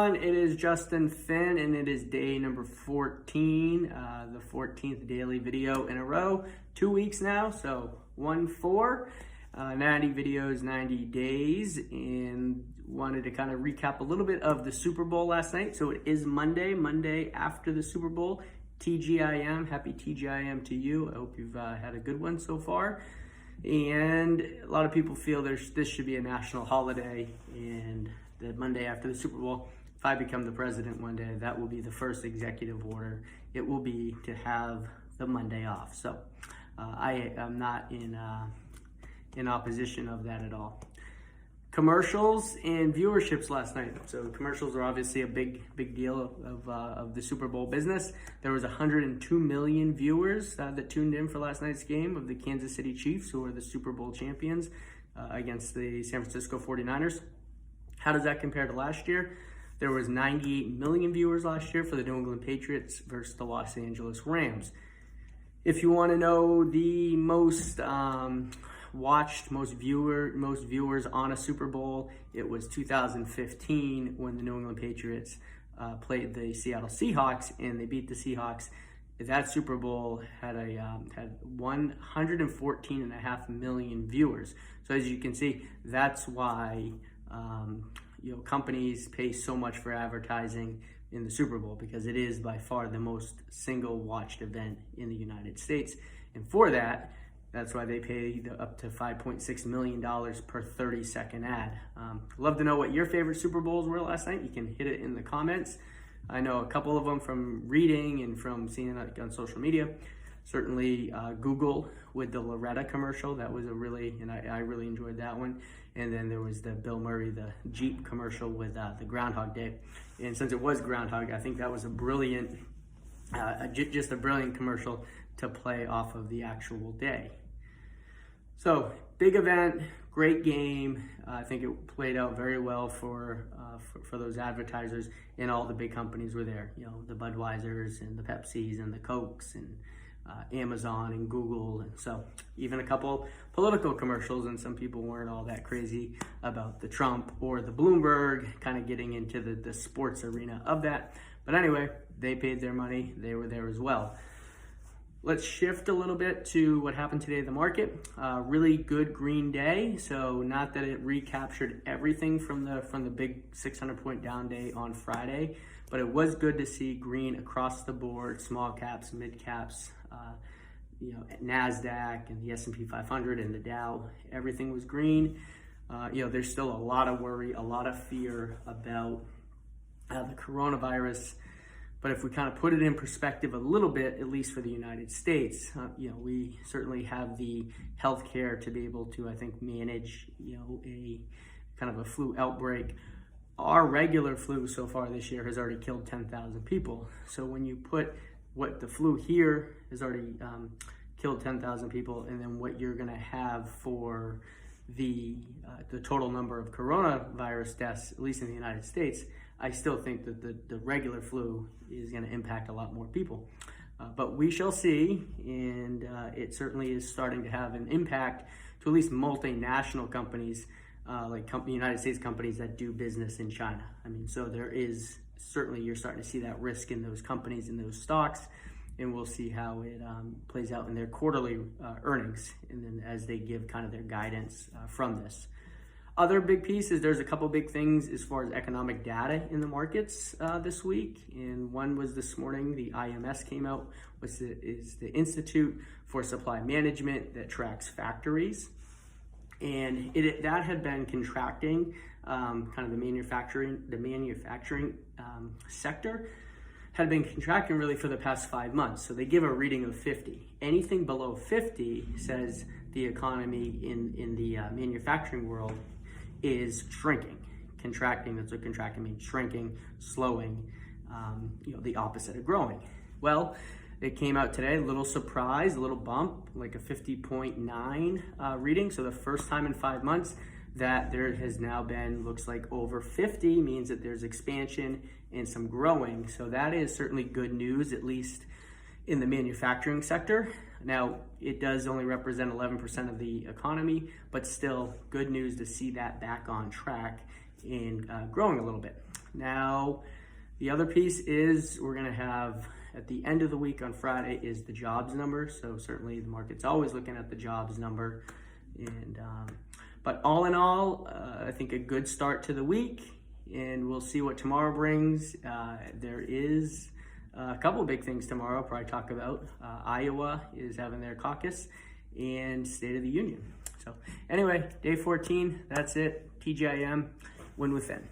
everyone, it is Justin Finn and it is day number 14, the 14th daily video in a row, 2 weeks now, so 1-4, 90 videos, 90 days, and wanted to kind of recap a little bit of the Super Bowl last night. So it is Monday after the Super Bowl, TGIM, happy TGIM to you. I hope you've had a good one so far. And a lot of people feel this should be a national holiday, and the Monday after the Super Bowl, if I become the president one day, that will be the first executive order. It will be to have the Monday off. So I am not in opposition of that at all. Commercials and viewerships last night. So commercials are obviously a big deal of the Super Bowl business. There was 102 million viewers that tuned in for last night's game of the Kansas City Chiefs, who are the Super Bowl champions, against the San Francisco 49ers. How does that compare to last year? There was 98 million viewers last year for the New England Patriots versus the Los Angeles Rams. If you want to know the most watched, most viewers on a Super Bowl, it was 2015 when the New England Patriots played the Seattle Seahawks and they beat the Seahawks. That Super Bowl had 114.5 million viewers. So as you can see, that's why companies pay so much for advertising in the Super Bowl, because it is by far the most single watched event in the United States. And for that's why they pay up to $5.6 million per 30-second ad. Love to know what your favorite Super Bowls were last night. You can hit it in the comments. I know a couple of them from reading and from seeing it on social media. Certainly Google with the Loretta commercial. That was I really enjoyed that one. And then there was the Bill Murray, the Jeep commercial with the Groundhog Day. And since it was Groundhog, I think that was a brilliant, just a brilliant commercial to play off of the actual day. So big event, great game. I think it played out very well for those advertisers, and all the big companies were there. You know, the Budweisers and the Pepsis and the Cokes and Amazon and Google, and so even a couple political commercials, and some people weren't all that crazy about the Trump or the Bloomberg, kind of getting into the sports arena of that. But anyway, they paid their money, they were there as well. Let's shift a little bit to what happened today in the market. Really good green day. So not that it recaptured everything from the big 600-point down day on Friday, but it was good to see green across the board, small caps, mid caps, NASDAQ and the S&P 500 and the Dow. Everything was green. There's still a lot of worry, a lot of fear about the coronavirus. But if we kind of put it in perspective a little bit, at least for the United States, we certainly have the healthcare to be able to, I think, manage, a kind of a flu outbreak. Our regular flu so far this year has already killed 10,000 people. So when you put what the flu here has already killed 10,000 people, and then what you're going to have for the total number of coronavirus deaths, at least in the United States, I still think that the regular flu is going to impact a lot more people. But we shall see, and it certainly is starting to have an impact to at least multinational companies, like United States companies that do business in China. I mean, so there is certainly, you're starting to see that risk in those companies, in those stocks, and we'll see how it plays out in their quarterly earnings, and then as they give kind of their guidance from this. Other big pieces, there's a couple big things as far as economic data in the markets this week. And one was this morning, the IMS came out, which is the Institute for Supply Management that tracks factories. And that had been contracting, kind of the manufacturing sector had been contracting really for the past 5 months. So they give a reading of 50. Anything below 50 says the economy in the manufacturing world is shrinking. Contracting, that's what contracting means, shrinking, slowing, the opposite of growing. Well, it came out today, a little surprise, a little bump, like a 50.9 reading. So the first time in 5 months that there has now been, looks like over 50, means that there's expansion and some growing. So that is certainly good news, at least in the manufacturing sector. Now, it does only represent 11% of the economy, but still good news to see that back on track and growing a little bit. Now, the other piece is we're going to have at the end of the week on Friday is the jobs number. So certainly the market's always looking at the jobs number. And but all in all, I think a good start to the week, and we'll see what tomorrow brings. There is a couple of big things tomorrow I'll probably talk about. Iowa is having their caucus, and State of the Union. So anyway, day 14, that's it. TGIM, win within.